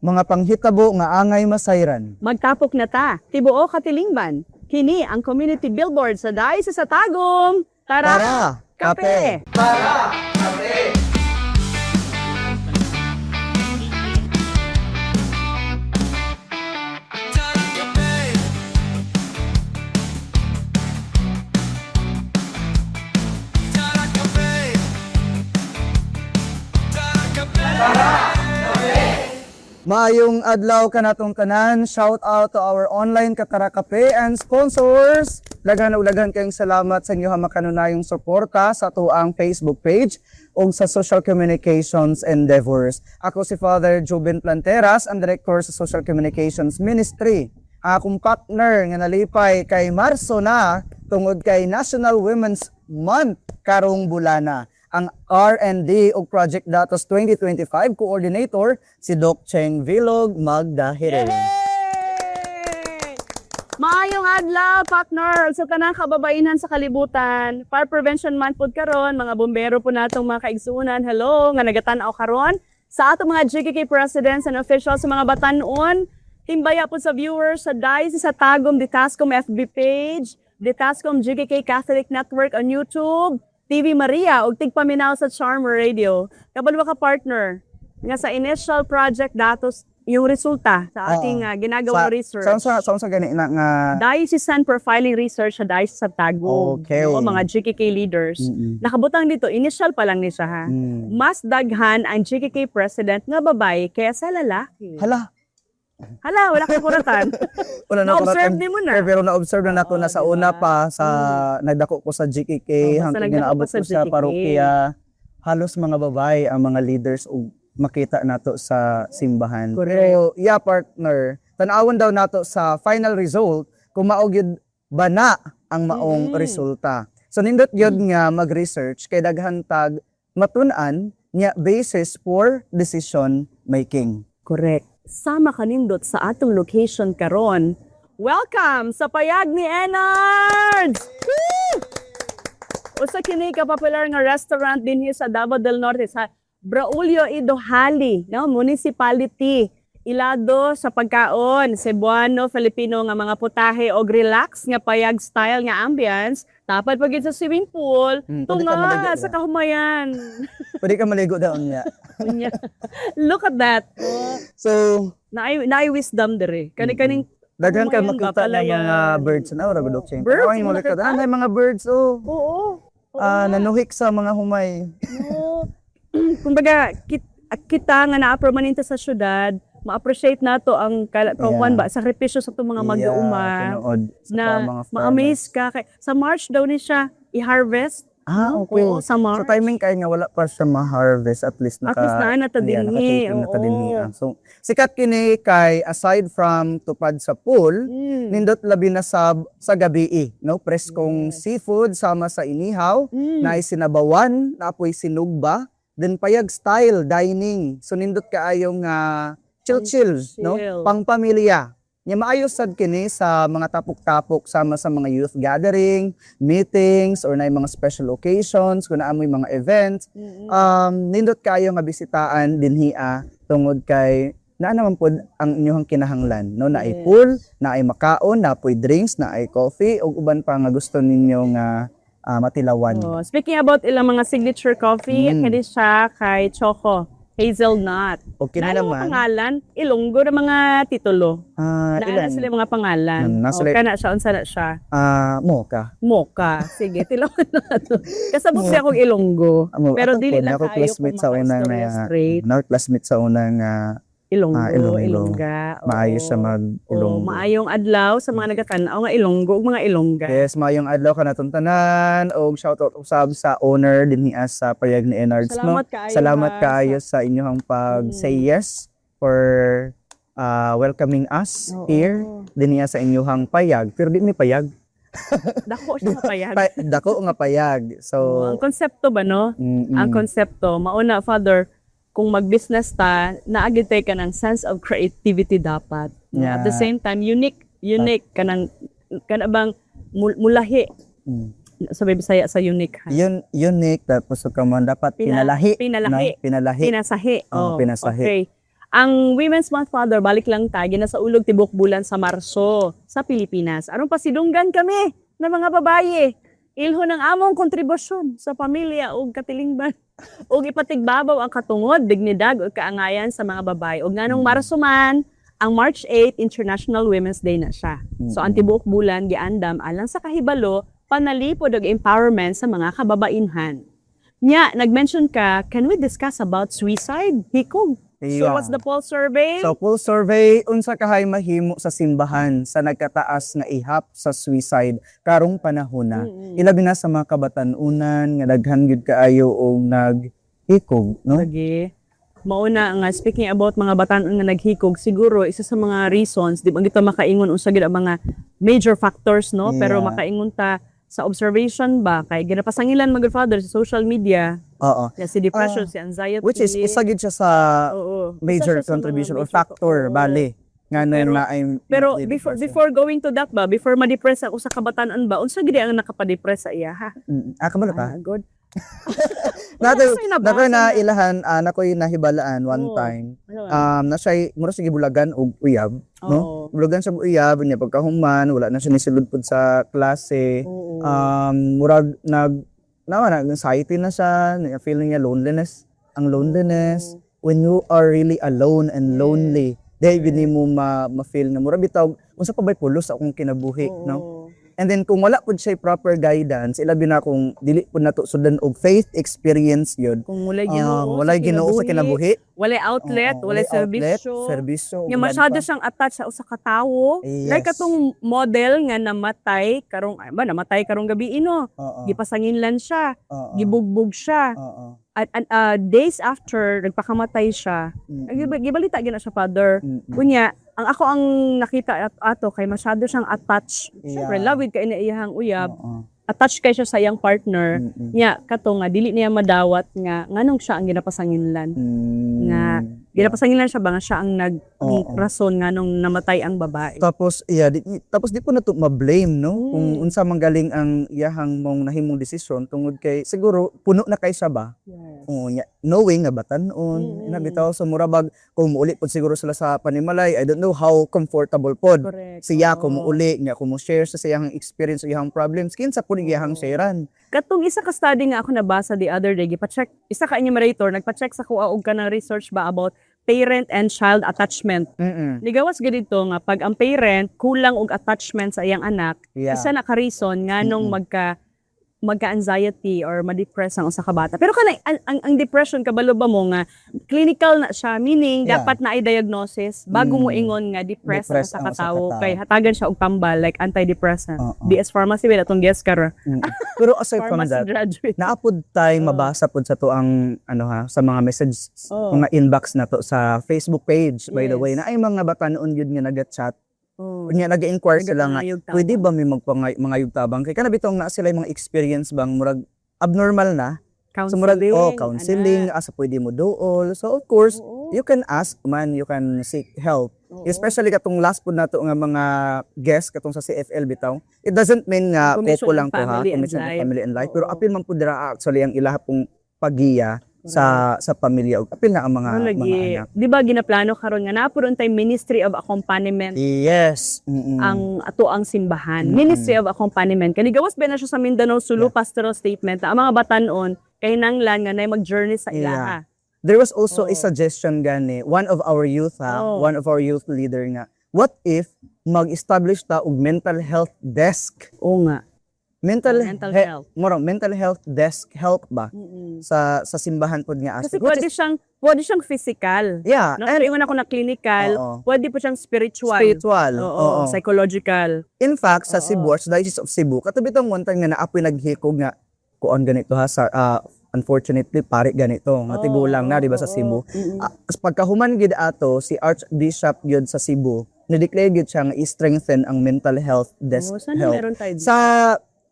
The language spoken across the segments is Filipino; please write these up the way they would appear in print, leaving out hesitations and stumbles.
mga panghitabo nga angay masayran. Magtapok na ta, tibuo katilingban. Kini ang community billboard sa Diocese sa Tagum. Tara, Tara, kape! Maayong adlaw kanatong tanan. Shout out to our online Katara Kape and sponsors. Daghan ug daghan kayong salamat sa inyo makanunayong suporta sa tuang Facebook page ug sa social communications endeavors. Ako si Father Joben Planteras, ang director sa Social Communications Ministry. Akong partner nga nalipay kay Marso na tungod kay National Women's Month karong bulana. Ang R&D o Project Datos 2025 Coordinator si Doc Cheng Vilog Magda Hiren. Maayong adlaw, partner! Sa tanang kababainan sa kalibutan, Fire Prevention Month po karon, mga bombero po natong mga kaigsunan. Hello, nga nagatanaw karon sa atong mga GKK presidents and officials sa mga batanon. Timbaya po sa viewers sa Diocese sa Tagum, Ditascom FB page, Ditascom GKK Catholic Network on YouTube, TV Maria, ug tigpaminaw sa Charmer Radio. Kabalwa ka partner, nga sa initial project datos yung resulta sa ating ginagawang research. Sa gani na nga Diocesan Profiling Research sa Diocese sa Tagum. Okay. O mga GKK leaders. Nakabutang dito, initial pa lang ni siya ha. Mas daghan ang GKK president nga babae kaysa lalaki. Hala, wala ka kuratan. Wala na Na-observe ni mo na. Pero na-observe na nato na sa una pa sa nagdako ko sa GKK hanggang ginaabot ko sa GKK. parokya. Halos mga babae ang mga leaders ug makita nato sa simbahan. Correct. Pero yeah partner, tan-awon daw nato sa final result kung mao gyud ba na ang maong resulta. So nindot gyud nga mag-research kay daghan tag matun-an nya basis for decision making. Correct. Sama kanindot sa atong location karon. Welcome sa payag ni Enards! Usa kini ka popular nga restaurant dinhi sa Davao del Norte sa Braulio Idohali, no, municipality. Ilado sa pagkaon, Cebuano, Filipino nga mga putahe og relax nga payag style nga ambience. Dapat pagid sa swimming pool, Pwede ka tunga maligo sa na. kahumayan. Pwede ka maligo daw niya. Look at that. So Naay wisdom dere. Kani-kaning daghan ka Kumayan ba makita pala ng mga yan? birds na ora Doc Cheng. Birds, Ay mo mga nakita nakita? na mga birds oh. oo. Nanuhik sa mga humay. Oo. Kumbaga kita nga naa-permanente sa syudad, ma-appreciate nato ang kauban ba sakripisyo sa itong mga mag-uuma tinuod sa na mga ma-amaze ka kay sa March daw ni siya i-harvest. No? Okay. Oo, sa March. So timing kay nga wala pa siya ma-harvest at least At least na ta dinhi. nakatingin na ta dinhi. Oo. So sikat kini kay aside from tupad sa pool, nindot labi na sa gabi no preskong seafood sama sa inihaw na sinabawan na apoy sinugba then payag style dining. So nindot kaayong chill no pang pamilya. Nya maayos sad kini sa mga tapok-tapok sama sa mga youth gathering, meetings or na mga special occasions kun naamoy mga events. Nindot kayo nga bisitaan dinhi tungod kay naa naman pod ang inyong kinahanglan no naay pool, naay makaon, napoy drinks, naay coffee ug uban pa nga gusto ninyo nga matilawan. Oh, speaking about ilang mga signature coffee, kani siya kay Choco Hazelnut. Okay na Naano naman. pangalan? Ilonggo na mga titulo. Naana Ilan? sila mga pangalan. Nasa Kana siya, unsa na siya? Mocha. Mocha. Sige, tilawan na ito. Kasabot siya akong Ilonggo. Pero dili lang ako kayo classmate sa unang straight. classmate sa unang Ilonggo, Ilonggo. Ilongga. maayos siya mag-Ilonggo. Maayong adlaw sa mga nagatanaw nga Ilonggo ug mga Ilongga. Yes, maayong adlaw ka natuntanan og shoutout usab sa owner dinhi sa payag ni Enards no. Salamat kaayo, Salamat ha, kaayo sa inyong pag say yes for welcoming us here dinhi sa inyong payag. Pero di ni payag. Dako siya nga payag. Dako nga payag. So Ang konsepto ba no? Ang konsepto, mauna Father, kung mag-business ta, naagitay ka ng sense of creativity dapat. Yeah. At the same time, unique kanang bang mulahi. Sabi Bisaya sa unique ha. Unique tapos ka man dapat pinalahi. Pinalahi. No? Pinalahi. Pinasahi. Oh, pinasahi. Okay. Ang Women's Month, Father, balik lang tayo na sa ulog tibok bulan sa Marso sa Pilipinas. Aron pasidunggan kami ng mga babaye. Ilho ng among kontribusyon sa pamilya o katilingban. O ipatigbabaw ang katungod, dignidad o kaangayan sa mga babae. O nga nung Marso man, ang March 8, International Women's Day na siya. So ang tibuok bulan, giandam alang sa kahibalo, panalipod og empowerment sa mga kababainhan. Nya, nag-mention ka, can we discuss about suicide? Hikog. So Yeah. what's the poll survey? So full survey unsa kahay mahimo sa simbahan sa nagkataas nga ihap sa suicide karong panahona. Ilabi na sa mga kabatan-unan nga daghan gyud kaayo og naghikog, no? Lagi. Mauna nga speaking about mga batan-on nga naghikog, siguro isa sa mga reasons di ba gito makaingon unsa gyud ang mga major factors, no? Pero Yeah. makaingon ta sa observation ba kay ginapasangilan mga father sa social media, Oo. na si depression, si anxiety. Which is isa gyud siya sa Oo. major Isa siya sa mga contribution or major factor oo. bali nga Pero- na I'm Pero before going to that ba, before ma-depress ako sa kabatan-on ba, unsa gid ang nakapadepress sa iya ha? kabalo ta. Good. Nato Kasi nabasa na na. ilahan nakoy nahibalaan one Oo. time. Ano? Na siya mura sige bulagan og uyab, no? Oo. Bulagan sa uyab niya pagkahuman wala na siya nisulod pud sa klase. Oo. Murag anxiety na siya, feeling niya loneliness. Ang loneliness when you are really alone and lonely. Dahil yun mo ma-feel na mura bitaw unsa pa ba'y pulos sa akong kinabuhi, no? Oo. And then kung wala pud siya proper guidance, ilabi na kung dili pud nato sudan og faith experience yun. Kung walay Ginoo, Walay Ginoo sa kinabuhi. walay outlet, Oo, walay outlet, serbisyo. serbisyo. Nga masyado siyang attached sa usa ka tawo. Yes. Like katong model nga namatay karong gabi ino. Oo. Gipasanginlan siya, Oo. gibugbog siya. Oo. At days after nagpakamatay siya, gibalita gina siya father. Kunya, ang nakita ato kay masyado siyang attached. Syempre, Yeah. love with kay iyahang uyab. Oo. Attached kay siya sa iyang partner. Nya kato nga dili niya madawat nga nganong siya ang ginapasanginlan. Nga ginapasanginlan siya ba nga siya ang rason nganong namatay ang babae. Tapos tapos di po na to ma-blame, no? Kung unsa man galing ang iyahang mong nahimong desisyon tungod kay siguro puno na kay siya ba? Yes. Knowing nga batan-on, bitaw sa murabag kung muuli pod siguro sila sa panimalay, I don't know how comfortable pod Correct. siya Oo. kung muuli nga kung mo share sa iyang experience o iyang problems kinsa po iyang sharean. Katong isa ka study nga ako nabasa the other day, gipa-check, isa ka enumerator, nagpa-check sa kuha og kanang research ba about parent and child attachment. Nigawas ganito nga pag ang parent kulang og attachment sa iyang anak, Yeah. isa na ka reason nganong magka-anxiety or ma-depress ang usa ka bata. Pero kanay ang depression kabalo ba mo nga clinical na siya, meaning Yeah. dapat na ay diagnosis bago mo ingon nga depressed ang Depressed usa ang ka usa ka tawo tawo. kay hatagan siya og tambal like antidepressant. Oo. DS pharmacy ba atong guest karo? Pero aside from Pharmacy that, graduate. naapod tay mabasa pod sa to ang sa mga messages Oo. mga inbox na to sa Facebook page by the Yes. way na ay mga batanon yun nga naga-chat Oh. unya nag-inquire sila nga Nagapangayog tabang. pwede ba may mga yugtabang kay kana bitong na sila yung mga experience bang murag abnormal na so murag counseling asa pwede mo dool so of course Oo. you can ask man you can seek help Oo. especially katong last pod nato nga mga guest katong sa CFL bitaw it doesn't mean nga Commission couple on lang to ha Family and commission on Life. family and life Oo. pero apil man pud dira actually ang ilaha pong pagiya sa pamilya ug apil na ang mga Lagi. anak. Di ba ginaplano karon nga napuron tay Ministry of Accompaniment Yes. ang ato ang simbahan. Ministry of Accompaniment. Kani gawas ba na siya sa Mindanao Sulu Pastoral Statement na ang mga batanon kay nanglan nga nay mag-journey sa ilaha. There was also Oo. a suggestion gani, one of our youth Oo. one of our youth leader nga, what if mag-establish ta og mental health desk? Oo nga. Mental health. mental health desk help ba sa simbahan pod nga Kasi aspect? Which pwede siyang physical. yeah, No, and so, ingon ako na clinical, Oo. pwede po siyang spiritual. spiritual. Oo, psychological. In fact, sa Oo. Cebu, sa Diocese of Cebu, katabi itong one time nga naapoy naghikog nga kuon ganito ha sa unfortunately pare ganito nga tigulang na di ba sa Cebu. Kas pagkahuman gid ato si Archbishop gyud sa Cebu, ni-declare gyud siya nga i-strengthen ang mental health desk Oo, sana help meron tayo dito.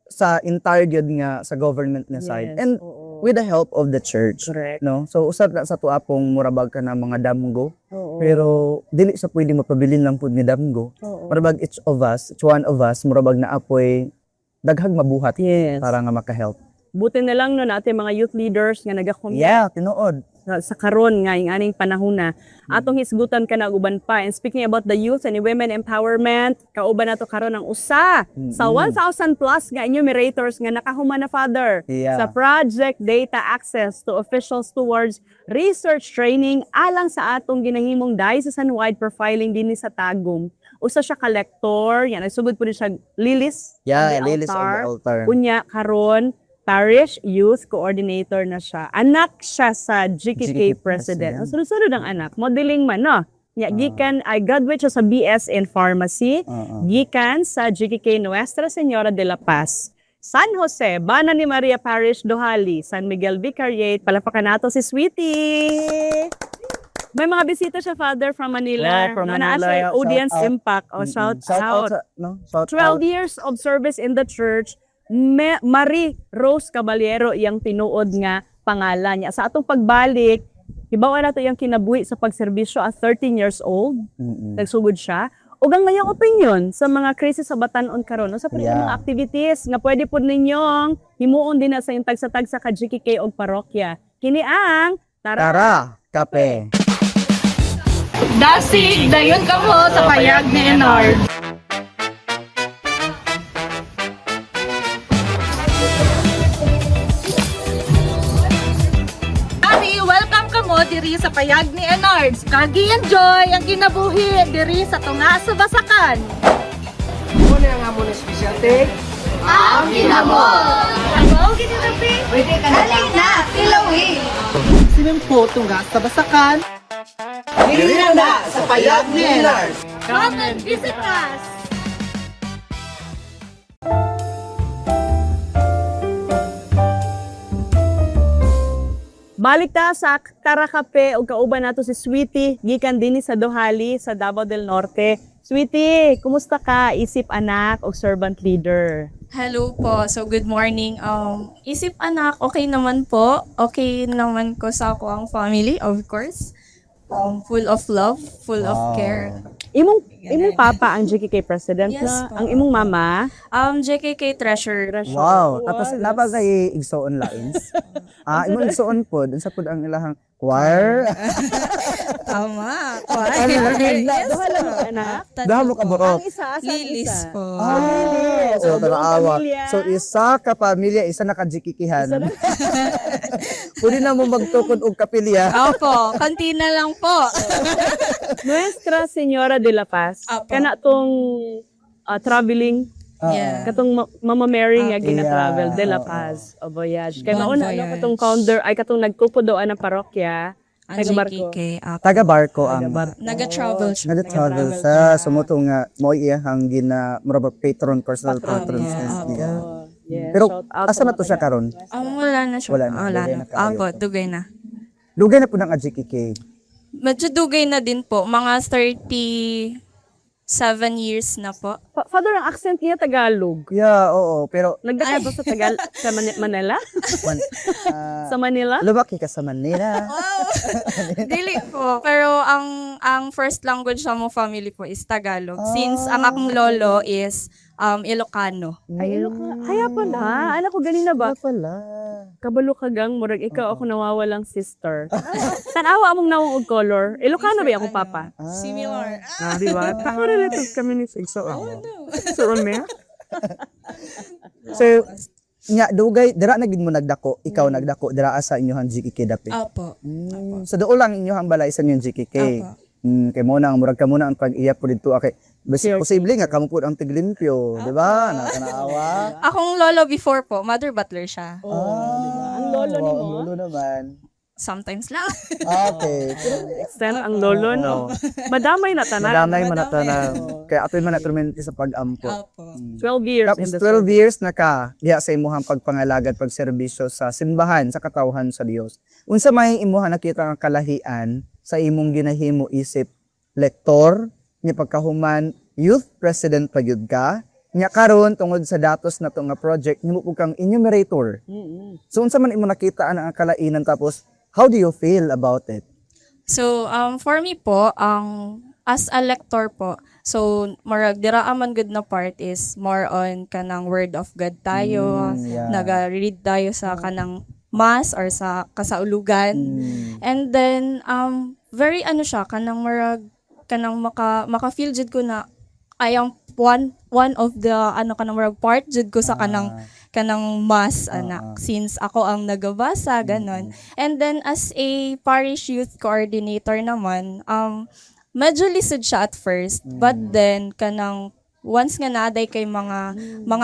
sa entire gyud nga sa government na side Yes, and oo. with the help of the church. Correct. No? So usab na sa tuwa pong murabag ka na mga damgo, Oo. pero dili sa pwede mapabilin lang pud ni damgo. Oo. Murabag each one of us, murabag na apoy daghang mabuhat Yes. para nga maka-help. Buti na lang no natin mga youth leaders nga nagakomit Yeah, tinuod. sa karon nga ing aning panahon na atong hisgutan ka na uban pa. And speaking about the youth and women empowerment, kauban nato karon ang usa sa 1,000 plus nga enumerators nga nakahuman na father Yeah. sa project data access to officials towards research training alang sa atong ginahimong diocesan-wide profiling dinhi sa Tagum. Usa siya collector, yan nagsugod po ni siya Lilis. Yeah, on the Lilis on the altar. Unya karon Parish Youth Coordinator na siya. Anak siya sa GKK President. Ang sunod-sunod ang anak. Modeling man, no? Gikan, I graduate siya sa BS in Pharmacy. Gikan sa GKK Nuestra Señora de la Paz. San Jose, Bana ni Maria Parish, Dohali, San Miguel Vicariate. Palapakan nato si Sweetie! May mga bisita siya, Father, from Manila. Yeah, from Naa Manila. siya, Shout audience out. impact. O, shout out. Shout 12 out. years of service in the church, Marie Rose Caballero iyang tinuod nga pangalan niya. Sa atong pagbalik, hibawa na to iyang kinabuhi sa pagserbisyo at 13 years old. Nagsugod siya. O ang ngayong opinion sa mga krisis sa Batanon karon, no? Sa mga activities nga pwede po ninyong himuon din na sa yung tagsa-tagsa ka GKK o parokya. Kini ang Tara, kape. Dasig, dayon ka mo sa payag ni Enard. Ari, welcome ka mo diri sa payag ni Enard. Kagi enjoy ang kinabuhi diri sa tunga sa Basakan. Muna nga muna special take. Ang ginamol! Ang ginamol! Pwede ka na lang. Na, tilawi! Sinimpo tunga sa Basakan. Dili na sa payag ni Enard. Come and visit us! balik ta sa Tara Kape o kauban nato si Sweetie gikan dinhi sa Dohali sa Davao del Norte. Sweetie, kumusta ka? Isip anak o servant leader? Hello po. So, good morning. Isip anak, okay naman po. Okay naman ko sa ako ang family, of course. Full of love, full of care. Imong papa ang GKK president Yes, na, po. ang imong mama JKK Treasurer. Wow, tapos napa sa igsoon lines. Imong igsoon po, dun sa pud ang ilahang choir. Tama. Duha lang ang anak. Daha mo ka burot. Ang isa, asa ang Lilis isa? po. Lilis. So, buong tarawa. pamilya. So, isa ka pamilya, isa nakajikikihan. Pwede na mo magtukod og kapilya. Opo, kantina lang po. Nuestra Señora de la Paz. Apo. Kana tong traveling Yeah. katong Mama Mary nga Yeah. gina-travel de la Oo. Paz o voyage. Kay Bon mauna voyage. katong founder ay katong nagtupudoan ng parokya. Ang Taga-barko. JKK. Taga-barko ang Naga-travel siya. nag-travel sa sumuto nga mo iyang gina murag patron personal Patron. patron Yeah. niya. Yes, Pero shout out asa sa na to mga siya karon? Wala na siya. Wala na. Dugay na kaayo. Opo, dugay na. Lugay na po ng GKK. Medyo dugay na din po. Mga 37 years na po. Father, ang accent niya Tagalog. Yeah, oo, pero Nagdaka ba sa sa Manila? one, Sa Manila? lumaki ka sa Manila. Dili po. Pero ang first language sa mong family po is Tagalog. Since ang akong lolo is Ilocano. Ay, kaya pala. Anak ko ganina ba? Wala. Kabalo ka gang, murag ikaw ako nawawalang sister. Tanawa among nawang og color. Ilocano ba yung akong papa? Similar. Di ba? Ako relative kami ni Sigso. So, Romeo? So, nya dugay dira na gid mo nagdako, ikaw nagdako dira sa inyohang GKK dapit. Opo. So doon lang inyong balay sa inyong GKK. Apo. Kay mo na murag ka muna ang pag-iya po dito kay Sure. posible nga kamo po ang tiglimpyo, di ba? Nakakaawa. Akong lolo before po, mother butler siya. Ang lolo ni Wow, mo? ang lolo naman. Sometimes lang. Okay. Extend ang lolo, no? Madamay na tanan. Madamay man ata na kay atoy man na sa pag-ampo. Opo. 12 years in Tapos the 12 years na ka diha sa imuhang pagpangalagad pagserbisyo sa simbahan sa katawhan sa Dios. Unsa may imuha nakita nga kalahian sa imong ginahimo isip lektor nya pagkahuman youth president pagyud ka nya karon tungod sa datos na to nga project nimo pud kang enumerator. So unsa man imo nakita ang kalainan tapos how do you feel about it? So, for me po, as a lector po, so, marag dira man good na part is more on kanang word of God tayo, Yeah. naga-read tayo sa kanang mass or sa kasaulugan. And then very ano siya kanang marag kanang maka-feel jud ko na I am one of the ano kanang marag part jud ko sa kanang mass anak since ako ang nagabasa ganon. And then as a parish youth coordinator naman medyo lisod siya at first but then kanang once nga naday kay mga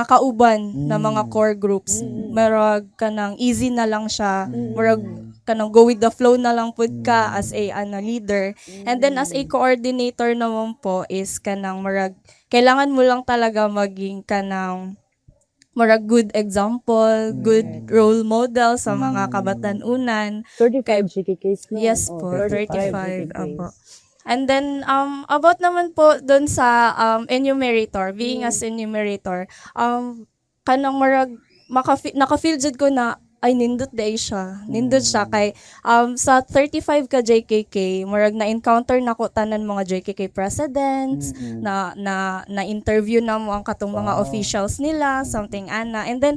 kauban na mga core groups marag kanang easy na lang siya marag kanang go with the flow na lang pud ka as a leader. And then as a coordinator naman po is kanang marag kailangan mo lang talaga maging kanang marag good example, good role model sa mga kabatanunan. 35 GKKs na. Yes po, 35. Apo. And then, about naman po dun sa enumerator, being as enumerator, kanang marag, naka-feel jud ko na, ay nindot day siya. Nindot siya kay sa 35 ka JKK, marag na-encounter na ko tanan mga JKK presidents, na interview na mo ang katong mga officials nila, something ana. And then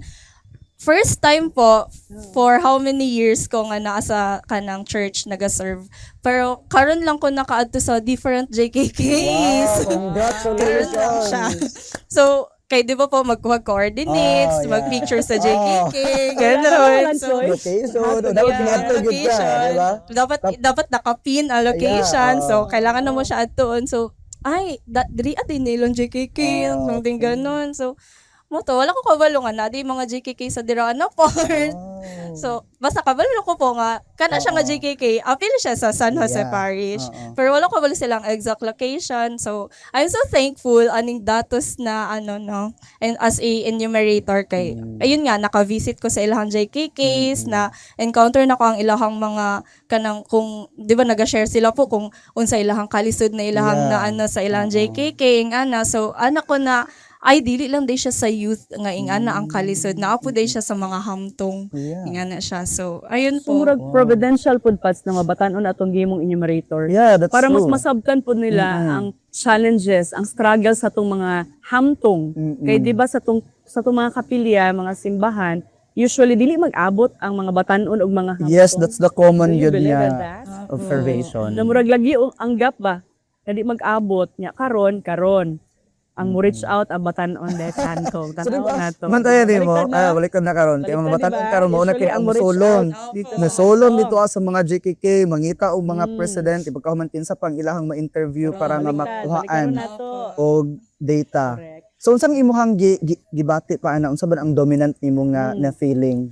first time po for how many years ko nga naa sa kanang church naga-serve. Pero karon lang ko nakaadto sa different JKKs. Karon lang siya. So kay di ba po magkuha-coordinates, mag-picture sa JKK, gano'n. So, Dapat ginatog yun ka, di ba? dapat naka-pin ang location. So, kailangan na mo siya atuon. So, ay, diri at nilong JKK, something gano'n. So, moto, wala ko kabalungan na, di mga JKK sa diraan na part. So, basta kabalo ko po nga, kana siya nga JKK, apil siya sa San Jose Parish. Pero wala ko kabalo silang exact location. So, I'm so thankful aning datos na and as a enumerator kay, ayun nga, naka-visit ko sa ilahang JKKs, na encounter na ko ang ilahang mga kanang, kung, di ba nag-share sila po kung unsa ilahang kalisod na ilahang na sa ilahang JKK, so, anak ko na, ay dili lang day siya sa youth nga ingana ang kalisod na apo day siya sa mga hamtong ingana siya. So ayun po. Murag providential pud pads na mabatan-on atong gimong enumerator. Yeah, that's Para mas true. masabtan pud nila ang challenges, ang struggles sa tong mga hamtong. Kay di ba sa tong mga kapilya, mga simbahan, usually dili mag-abot ang mga batan-on og mga hamtong. Yes, that's the common Do you yun believe in niya that? observation. Na murag lagi ang gap ba? Na di mag-abot nya karon. Ang mo reach out ang batan-on de kanto. Tanaw na to. Mantaya di mo, Baliktad na. balikan na karon. Kaya mga Baliktad, batan diba? karon mo na Usually, kay ang ang mo-reach sulon. out. Nasulon dito sa mga JKK, mangita og mga president, ipagkahumantin sa pang ilahang ma-interview para nga makuhaan na to. og data. Correct. So unsang imuhang gibati pa ana unsa ba ang dominant nimo nga na feeling?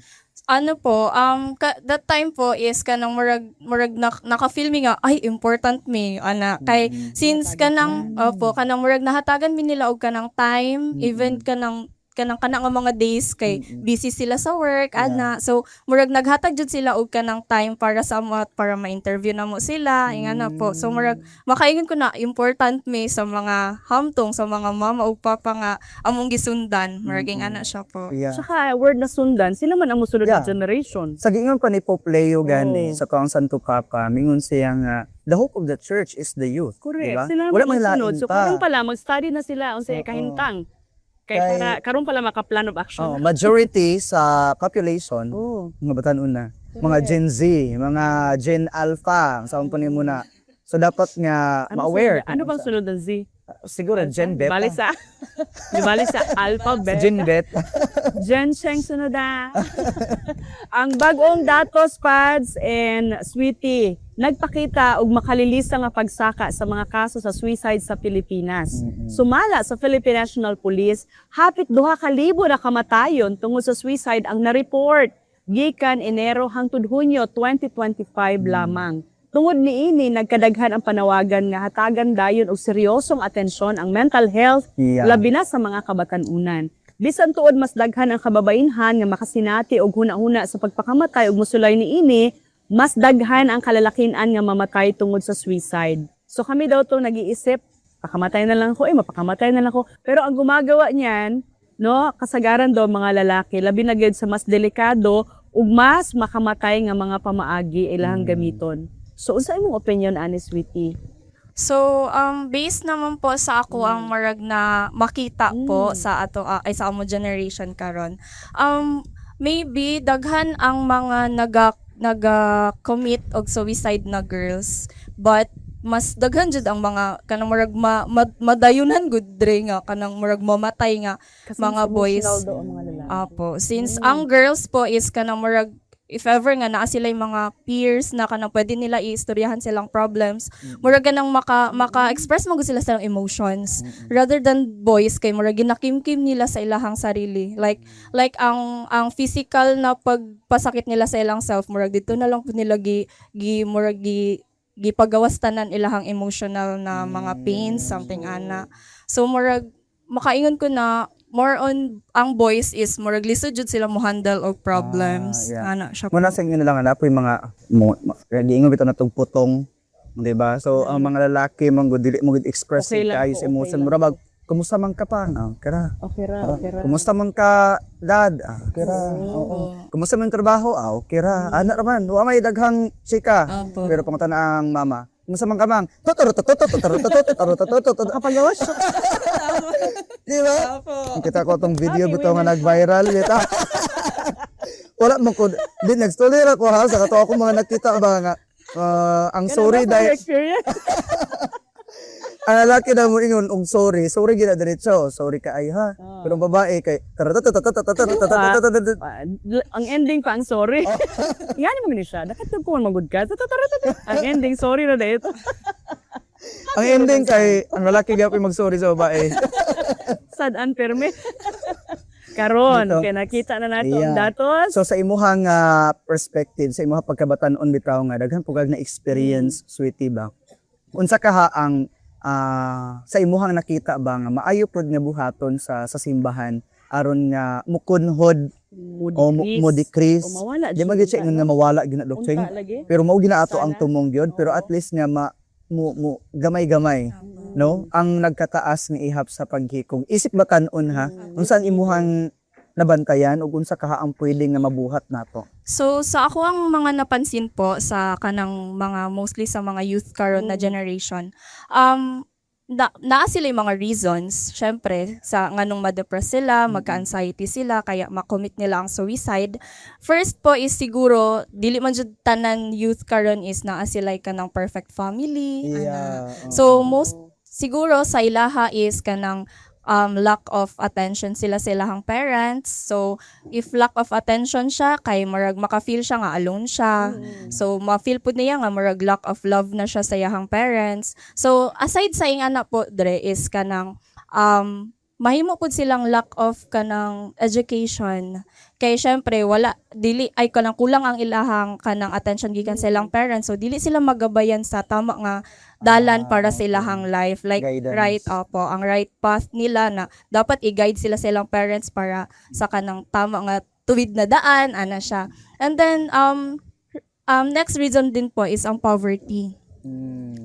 Ano po, that time po is kanang murag naka-feel mi nga ay important mi ana kay since kanang kanang murag nahatagan mi nila og kanang time even kanang nga mga days kay busy sila sa work ana, so murag naghatag jud sila og kanang time para para ma-interview na mo sila ingana po. So murag makaingon ko na important mi sa mga hamtong sa mga mama ug papa nga among gisundan murag ingana siya po. Yeah. Saka word na sundan, sila man ang musunod na Yeah. generation. Sa gingon pa ni Pope Leo gani Oh. sa Kaong Santo Papa, mingon siya nga the hope of the church is the youth. Correct. Diba? Sila Wala man man sunod. lain So pa. karon pala mag-study na sila unsay kahintang. Kay karon pala maka-plan of action. Oh, majority sa population, Oh. mga batan una, mga Gen Z, mga Gen Alpha, sa po mo na. So dapat nga ma-aware. Ano bang sunod ng Z? Siguro Gen Beta. Bali sa Bali sa alphabet. Gen Beta. Gen Sheng sunod na. Ang bagong datos pads and sweetie nagpakita og makalilista nga pagsaka sa mga kaso sa suicide sa Pilipinas. Sumala sa Philippine National Police, hapit 2,000 na kamatayon tungod sa suicide ang na-report gikan Enero hangtod Hunyo 2025 lamang. Tungod niini nagkadaghan ang panawagan nga hatagan dayon og seryosong atensyon ang mental health Yeah. labi na sa mga kabatanunan. Bisan tuod mas daghan ang kababainhan nga makasinati og huna-huna sa pagpakamatay og musulay niini, mas daghan ang kalalakian nga mamatay tungod sa suicide. So kami daw to nag-iisip, pakamatay na lang ko, mapakamatay na lang ko. Pero ang gumagawa niyan, no, kasagaran daw mga lalaki, labi na gyud sa mas delikado ug mas makamatay nga mga pamaagi ilang gamiton. So unsa imong opinion ani sweetie? So, based naman po sa ako ang marag na makita po sa ato ay sa amo generation karon. maybe daghan ang mga naga-commit og suicide na girls, but mas daghan jud ang mga kanang murag madayunan gud dre nga kanang murag mamatay nga mga boys. Apo, since ang girls po is kanang murag if ever nga naa sila yung mga peers na kanang pwede nila iistoryahan silang problems, murag ganang maka-express mo sila sa emotions rather than boys kay murag ginakimkim nila sa ilahang sarili. Like ang physical na pagpasakit nila sa ilang self, murag dito na lang po nila gipagawas tanan ilahang emotional na mga pains, something ana. So murag makaingon ko na more on ang boys is murag lisod jud sila mo handle og problems. Yeah. Ana siya. Muna sa inyo na lang na po yung mga giingon bitaw natong putong, di ba? So ang mga lalaki man gud dili mo gud express Okay lang kayo sa po, emotion okay mo ra kumusta man ka pa? Kira. Okay ra. Kumusta man ka dad? Kira. Oo. Kumusta man trabaho? Okay ra. Ana ra man, wa may daghang chika. Opo. Pero pangutan ang mama. Kumusta man ka mang? Kapagawas. Di ba? Kita ko tong video bitaw nga nag-viral kita. Wala man ko di nag-story ra ko ha sa kato ako mga nakita ba nga ang sorry dahil experience. ang lalaki na mo ingon sorry gina diretso sorry ka ay ha pero ang babae kay Ang ending pa ang sorry. Yan mo gani siya. Dapat ko magud ka. Ang ending sorry ra dito. ang ending kay ang lalaki gyapon mag-sorry sa babae. Sad unperme. Karon Dito. kay nakita na nato ang Yeah. datos. So sa imuhang perspective, sa imuhang pagkabatan-on bitaw nga daghan pugag na experience sweetie ba. Unsa ka ha ang sa imuhang nakita ba nga maayo pod nga buhaton sa simbahan aron nga mukunhod o mo decrease. O mawala Di man gyud siya ingon nga mawala gina doksing. Unta lagi. Pero mao ginaato ang Sana. tumong gyud pero at least nga gamay-gamay no ang nagkataas ni ihap sa paghikog. Isip ba kanon ha? Unsan imuhang nabantayan ug unsa ka ang pwede nga mabuhat nato? So sa ako ang mga napansin po sa kanang mga mostly sa mga youth karon na generation, naa sila yung mga reasons, syempre, sa nganong ma-depress sila, magka-anxiety sila, kaya makommit nila ang suicide. First po is siguro, dili man jud tanan youth karon is naa sila kanang perfect family. So most siguro sa ilaha is kanang lack of attention sila sa ilahang parents. So if lack of attention siya kay murag maka-feel siya nga alone siya. So ma-feel pud niya nga murag lack of love na siya sa iyahang parents. So aside sa ing anak po dre is kanang mahimo pud silang lack of kanang education. Kay syempre wala dili ay kanang kulang ang ilahang kanang attention gikan sa ilang parents. So dili sila magabayan sa tama nga dalan para sa ilahang life, like Guidance. ang right path nila na dapat i-guide sila sa ilang parents para sa kanang tama nga tuwid na daan ana siya. And then next reason din po is ang poverty.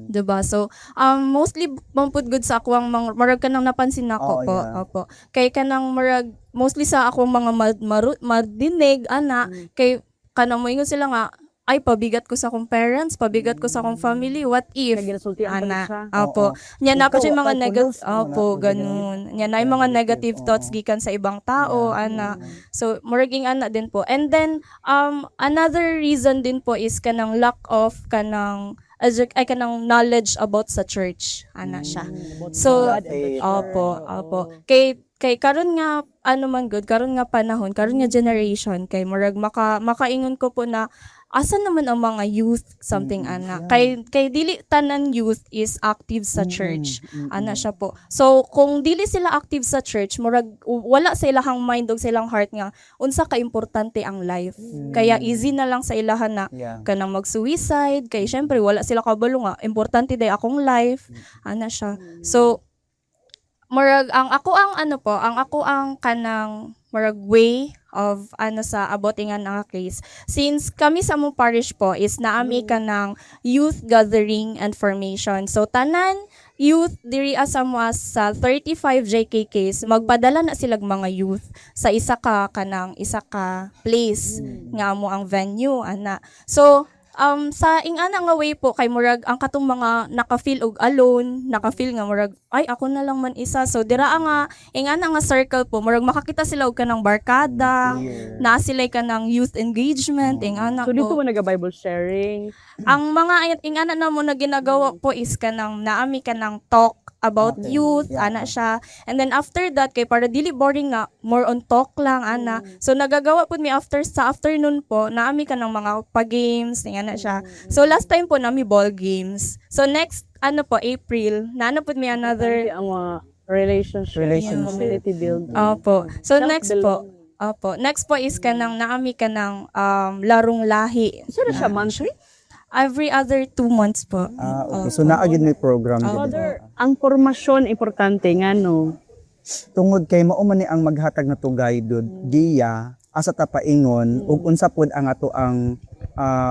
Diba? So, mostly mampud good sa ako ang marag kanang napansin nako po. yeah. Opo. Kay kanang marag mostly sa ako mga madinig ana kay kanang moingon sila nga ay pabigat ko sa akong parents, pabigat ko sa akong family, what if Naginasultian pa ana siya. opo nya na po Ikaw, siya mga ay, negative pulos. opo ganun nya na yung mga negative thoughts gikan sa ibang tao ana so muraging ana din po. And then another reason din po is kanang lack of kanang kanang knowledge about sa church ana siya. So opo kay karon nga ano man good karon nga panahon karon nga generation kay murag makaingon ko po na asa naman ang mga youth something ana kay dili tanan youth is active sa church ana siya po. So kung dili sila active sa church murag wala sa ilahang mind ug sa ilang heart nga unsa ka importante ang life kaya easy na lang sa ilahan na kanang mag-suicide kay syempre wala sila kabalo nga importante day akong life ana siya. So murag ang ako ang kanang murag way of sa abotingan nga case since kami sa among parish po is naami kanang youth gathering and formation. So tanan youth diri asa mo sa 35 JKKs magpadala na silang mga youth sa isa ka place nga mo ang venue ana. So sa ingana nga way po kay murag ang katong mga naka-feel og alone, naka-feel nga murag ay ako na lang man isa. So dira nga ingana nga circle po murag makakita sila og kanang barkada, na sila kanang youth engagement, ingana So dito po. mo naga-Bible sharing. Ang mga ingana na mo na ginagawa po is kanang naami kanang talk about youth, ana siya. And then after that, kay para dili boring nga, more on talk lang, ana. So nagagawa po mi sa afternoon po, naami kanang mga pa-games, ana siya. So last time po nami ball games. So next, April, naano po mi another, Ang mga relationship. Community building. opo. So next po, Self-belonging. next po is kanang naami kanang larong lahi. Sino siya, monthly? Every other 2 months po. Okay. So naagid may program gid. Father, ang formasyon importante nga no. Tungod kay mao man ni ang maghatag na to guided giya asa ta paingon ug unsa pod ang ato ang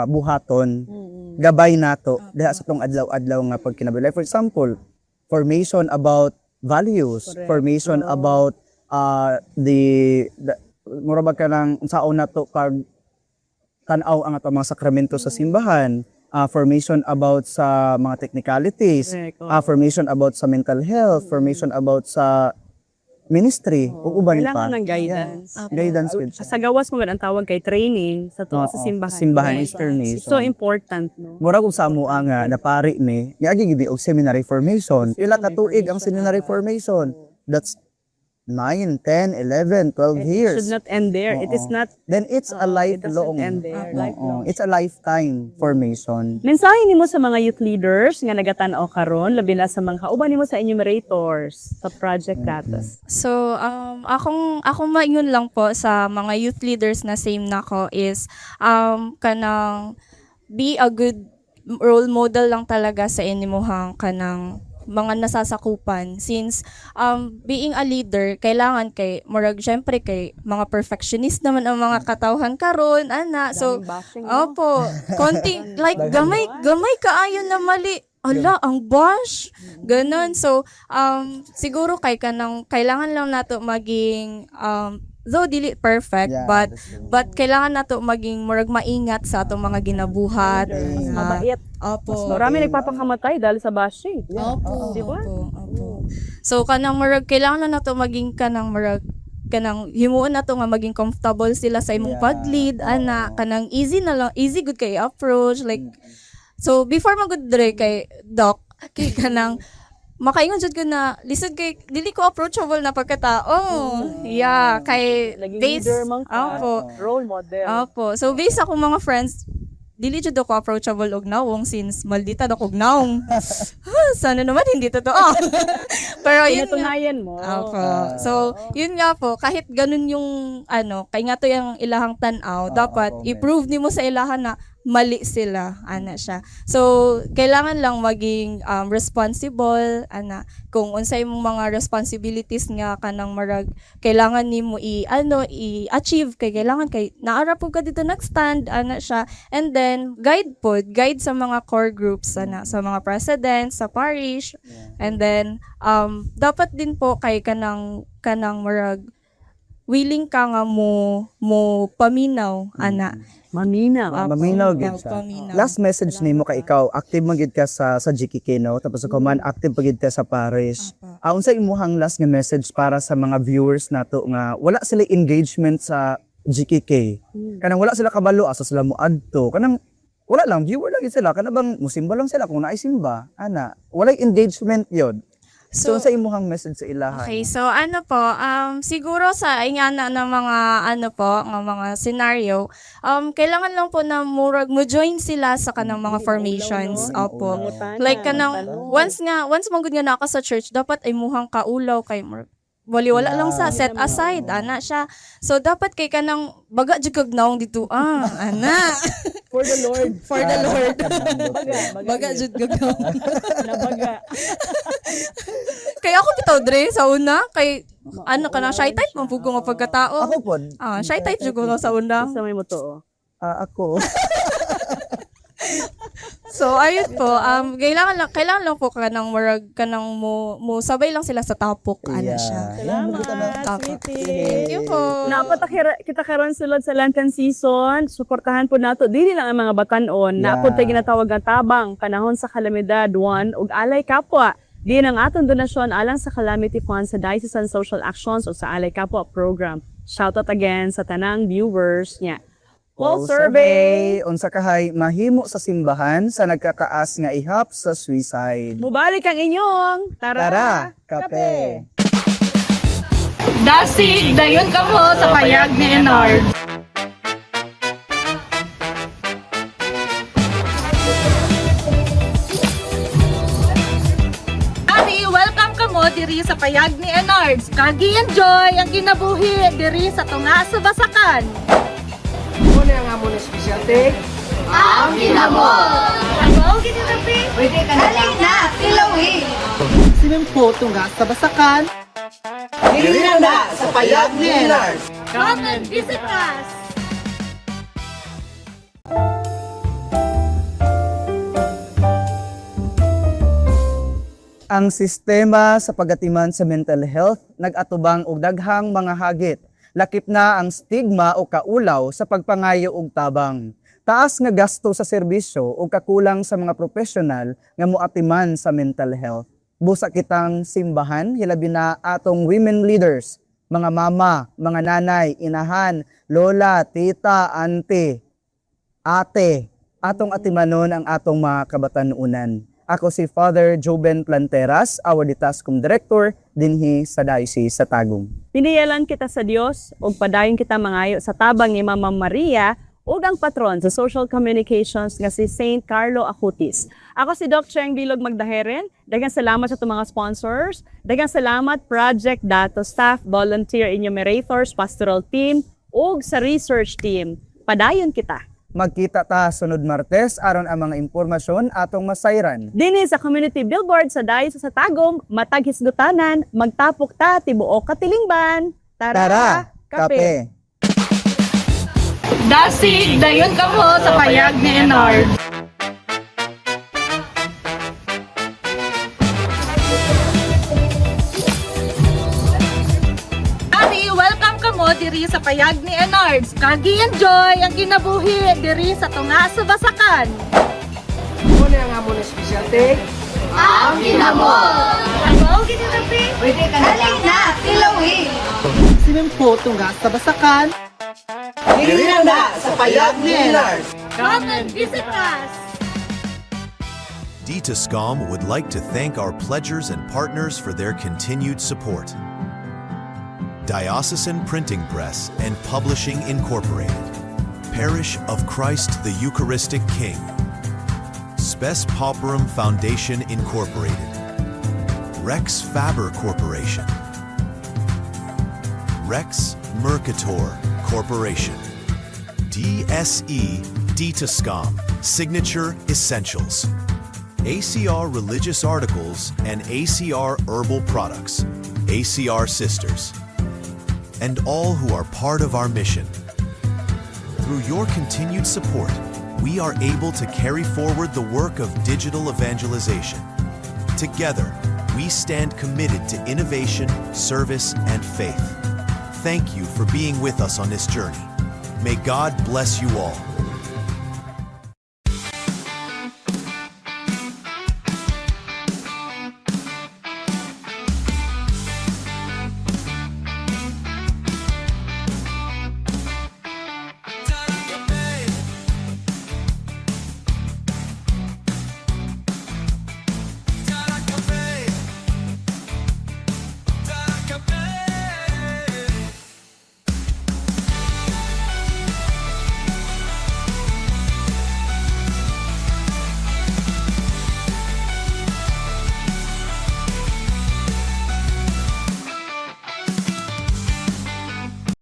buhaton gabay nato diha sa tong adlaw-adlaw nga pagkinabuhi. For example, formation about values, formation about the mura ba kanang unsaon nato kag tan-aw ang ato mga sakramento sa simbahan, formation about sa mga technicalities, formation about sa mental health, formation about sa ministry, ug uban pa. Kailangan ng guidance. Yeah. Guidance with Sa gawas mo ang tawag kay training sa sa simbahan. simbahan Correct. externation. So important no. Mura kung sa amo nga napari ni, niagi gid og seminary formation. Ilan na tuig ang seminary formation? That's 9, 10, 11, 12 It years. should not end there. It is not Then it's a it doesn't lifelong. end there. Lifelong. It's a lifetime formation. Mensahe nimo sa mga youth leaders nga nagatan-aw karon labi na sa mga kauban nimo sa enumerators sa Project Gatos. So, akong maingon lang po sa mga youth leaders na same nako is, kanang be a good role model lang talaga sa inimuhang kanang mga nasasakupan since being a leader kailangan kay murag syempre kay mga perfectionist naman ang mga katawhan karon ana so opo konti like gamay kaayo na mali ala ang bash ganon so siguro kay kanang kailangan lang nato maging though dili perfect Yeah, but kailangan nato maging murag maingat sa atong mga ginabuhat Mabait. opo Marami nagpapakamatay dahil sa bashing. Opo, Di ba? opo. So kanang murag kailangan na nato maging kanang murag kanang himuon nato nga maging comfortable sila sa imong pag-lead ana kanang easy na lang easy good kay approach like so before magud dire kay doc kay kanang makaingon jud ko na lisod kay dili ko approachable na pagkatao. Yeah, kay Naging base leader man ka. opo. Role model. Opo. So based ako mga friends dili jud ako approachable og nawong since maldita ako og nawong. Sana naman hindi totoo. Pero yun nga. Pinatunayan mo. Opo. So, yun nga po, kahit ganun yung, kay nga to yung ilahang tanaw, dapat i-prove nimo sa ilahan na mali sila, ana siya. So, kailangan lang maging responsible, ana, kung unsay mong mga responsibilities nga kanang marag, kailangan nimo i-achieve, kailangan kay naara po ka dito nag-stand, ana siya. And then, guide sa mga core groups, ana, sa mga presidents, sa parish, and then, dapat din po kay kanang marag willing ka nga mo paminaw ana Maminaw. Maminaw gid siya. paminaw. Last message nimo kay ikaw, active man gid ka sa GKK no, tapos ako man active pa gid ka sa parish. Unsa imong last nga message para sa mga viewers nato nga wala sila engagement sa GKK. Kanang wala sila kabalo asa sila moadto. Kanang wala lang viewer lang gid sila, kana bang musimba lang sila kung naay simba. Ana, walay engagement yun. So, sa imong message sa ilahan. Okay, so siguro sa ingana ng mga ng mga scenario, kailangan lang po na murag mo join sila sa kanang mga formations. Opo. Like kanang once man gud nga naka sa church, dapat ay muhang kaulaw kay murag wala lang sa set aside ana siya. So dapat kay kanang baga jud kag naong dito ana. For the Lord. For the Lord. Baga. Baga jud kag naong. Nabaga. Kaya ako bitaw dre sa una kay kanang shy type man pud ko nga pagkatao. Ako pod. Shy type jud ko sa una. Sa may mo to. Ako. So ayun po, kailangan lang po kanang murag kanang mo sabay lang sila sa tapok ana siya. Salamat, Apo. sweetie. Thank you po. Kita karon sulod sa Lenten season, suportahan po nato dili lang ang mga batan-on na po tay ginatawag nga tabang kanahon sa kalamidad 1 ug alay kapwa. Di ang atong donasyon alang sa Calamity Fund sa Diocesan Social Actions o sa Alay Kapwa program. Shoutout again sa tanang viewers niya. Poll survey. Unsa kahay mahimo sa simbahan sa nagkataas nga ihap sa suicide. Mubalik ang inyong Tara, kape. Dasig, dayon ka mo sa payag ni Enard. Ari, welcome ka mo diri sa payag ni Enards. Kagi enjoy ang kinabuhi diri sa tunga sa Basakan. Muna ang amon na special take. Ang kinamol! Ang kinamol! Pwede ka na lang. na, tilawi! Sining po tunga sa Basakan. Dili na sa payag ni Enard. Come and visit us! Ang sistema sa pagatiman sa mental health nag-atubang og daghang mga hagit. Lakip na ang stigma o kaulaw sa pagpangayo og tabang. Taas nga gasto sa serbisyo o kakulang sa mga profesional nga moatiman sa mental health. Busa kitang simbahan, hilabi na atong women leaders, mga mama, mga nanay, inahan, lola, tita, auntie, ate, atong atimanon ang atong mga kabatanunan. Ako si Father Joben Planteras, our Ditascom Director, dinhi sa Diocese sa Tagum. Piniyalan kita sa Dios ug padayon kita mangayo sa tabang ni Mama Maria ug ang patron sa social communications nga si Saint Carlo Acutis. Ako si Doc Cheng Bilog Magdaheren. Daghang salamat sa itong mga sponsors. Daghang salamat Project Dato staff, volunteer enumerators, pastoral team ug sa research team. Padayon kita. Magkita ta sunod Martes aron ang mga impormasyon atong masayran. Dinhi sa community billboard sa Diocese sa Tagum, matag hisgutanan, magtapok ta tibuok katilingban. Tara, kape. Dasig, dayon ka mo sa payag ni Enard. Ari, welcome ka mo diri sa payag ni Enards. Kagi enjoy ang kinabuhi diri sa tunga sa Basakan. Muna ang amon na special take. Ang kinamol! Ang kinamol! Pwede ka na lang. na, tilawi! Sining po tunga sa Basakan. Dili na sa payag ni Enard. Come and visit us! Ditascom would like to thank our pledgers and partners for their continued support. Diocesan Printing Press and Publishing Incorporated, Parish of Christ the Eucharistic King, Spes Pauperum Foundation Incorporated, Rex Faber Corporation, Rex Mercator Corporation, DSE Ditascom Signature Essentials, ACR Religious Articles and ACR Herbal Products, ACR Sisters, and all who are part of our mission. Through your continued support, we are able to carry forward the work of digital evangelization. Together, we stand committed to innovation, service, and faith. Thank you for being with us on this journey. May God bless you all.